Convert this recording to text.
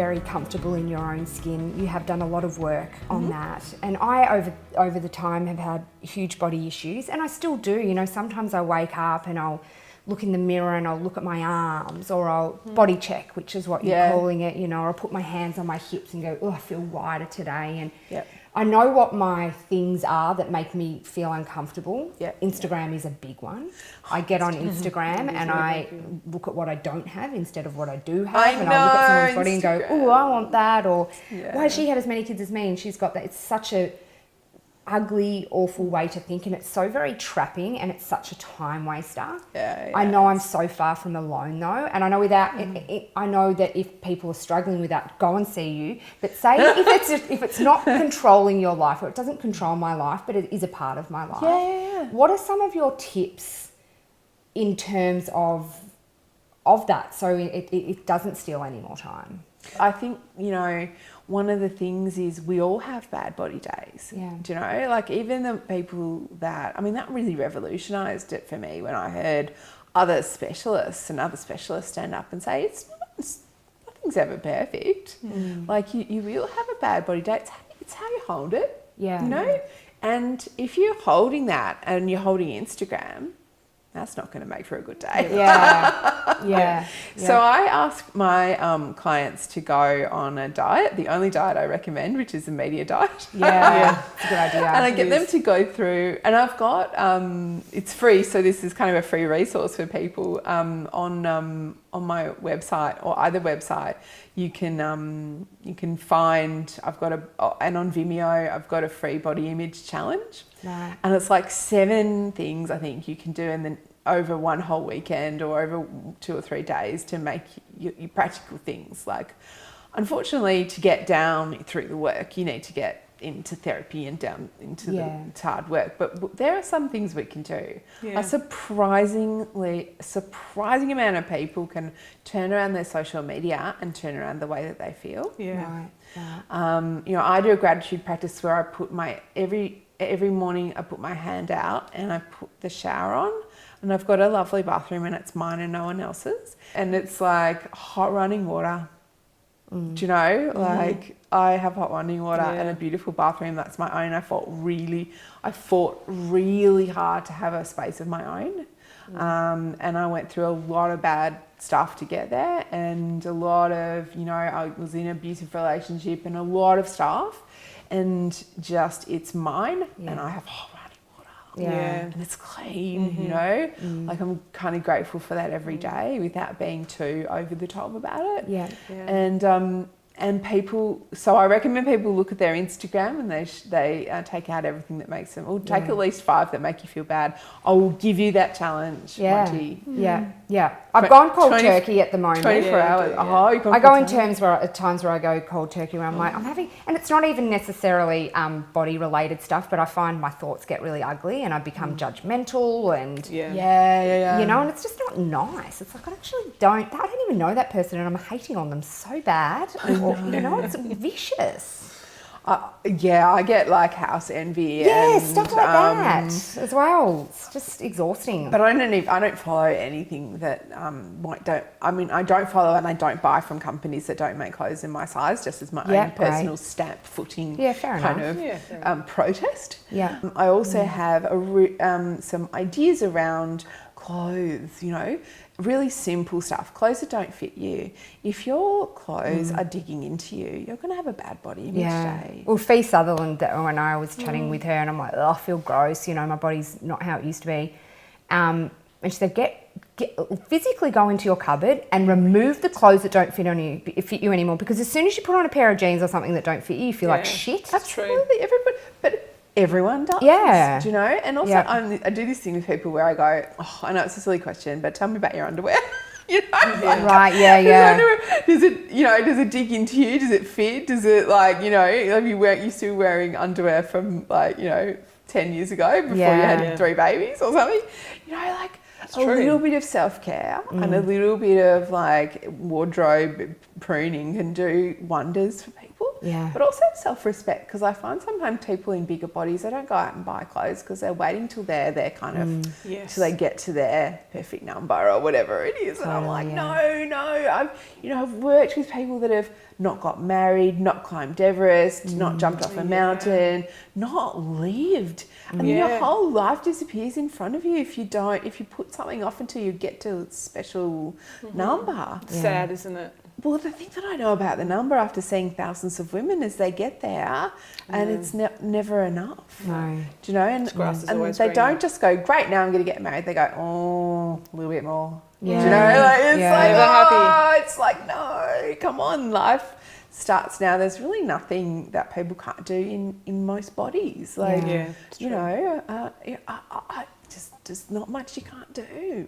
very comfortable in your own skin. You have done a lot of work on that. And I, over the time, have had huge body issues, and I still do. You know, sometimes I wake up and I'll look in the mirror and I'll look at my arms, or I'll body check, which is what you're calling it, you know, or I'll put my hands on my hips and go, oh, I feel wider today. And I know what my things are that make me feel uncomfortable. Instagram is a big one. I get on Instagram and I look at what I don't have instead of what I do have. And I look at someone's body and go, oh, I want that. Or why has she had as many kids as me and she's got that? It's such a ugly, awful way to think, and it's so very trapping, and it's such a time waster. I know I'm so far from alone though, and I know I know that if people are struggling with that, go and see you. But say if it's not controlling your life, or it doesn't control my life, but it is a part of my life. What are some of your tips in terms of that, so it doesn't steal any more time? I think, you know, one of the things is we all have bad body days. Do you know, like even the people that, I mean, that really revolutionized it for me when I heard other specialists stand up and say, nothing's ever perfect. Like you will have a bad body day. It's how you hold it, you know? And if you're holding that and you're holding Instagram, that's not going to make for a good day. So I ask my clients to go on a diet, the only diet I recommend, which is a media diet. It's a good idea. And I get them to go through, and I've got, it's free, so this is kind of a free resource for people on my website, or either website. You can find, and on Vimeo, I've got a free body image challenge. And it's like 7 things I think you can do, and then over one whole weekend or over 2 or 3 days to make your practical things. Like, unfortunately, to get down through the work, you need to get into therapy and down into it's hard work. But there are some things we can do. A surprising amount of people can turn around their social media and turn around the way that they feel. You know, I do a gratitude practice where I put every morning I put my hand out and I put the shower on, and I've got a lovely bathroom and it's mine and no one else's, and it's like hot running water. Do you know, like I have hot running water and a beautiful bathroom that's my own. I fought really hard to have a space of my own. And I went through a lot of bad stuff to get there, and a lot of, you know, I was in an abusive relationship and a lot of stuff, and just it's mine and I have hot running water and it's clean, you know, like I'm kind of grateful for that every day without being too over the top about it. And people, so I recommend people look at their Instagram and they take out everything that makes them, or take at least 5 that make you feel bad. I will give you that challenge, Monty. I've gone cold turkey at the moment. 24 hours. I go in times where I go cold turkey where I'm like, I'm having, and it's not even necessarily body related stuff, but I find my thoughts get really ugly and I become judgmental and you know, and it's just not nice. It's like I don't even know that person and I'm hating on them so bad. Or, you know, it's vicious. I get like house envy. Stuff like that as well. It's just exhausting. But I don't follow anything that I don't follow and I don't buy from companies that don't make clothes in my size, just as my own personal stamp footing protest. I also have some ideas around clothes, you know, really simple stuff, clothes that don't fit you. If your clothes are digging into you, you're going to have a bad body image day. Well, Fee Sutherland, when I was chatting with her and I'm like, I feel gross, you know, my body's not how it used to be. And she said, physically go into your cupboard and remove the clothes that don't fit you anymore, because as soon as you put on a pair of jeans or something that don't fit you, you feel like shit. That's true. Everyone does, do you know? And also I do this thing with people where I go, I know it's a silly question, but tell me about your underwear. You know? Does it dig into you? Does it fit? Does it, like, you know, you still wearing underwear from, like, you know, 10 years ago before you had 3 babies or something? You know, like little bit of self-care and a little bit of like wardrobe pruning can do wonders for people. Yeah. But also self-respect, because I find sometimes people in bigger bodies, they don't go out and buy clothes because they're waiting till they're kind of, till they get to their perfect number or whatever it is. And I'm like, no. I've worked with people that have not got married, not climbed Everest, not jumped off a mountain, not lived. And your whole life disappears in front of you if you put something off until you get to a special number. Sad, isn't it? Well, the thing that I know about the number after seeing thousands of women is they get there and it's never enough. No. Do you know? And they don't just go, great, now I'm going to get married. They go, oh, a little bit more. Yeah. Do you know? Like, it's happy. It's like, no, come on, life starts now. There's really nothing that people can't do in most bodies. Like, Yeah, you know, just not much you can't do.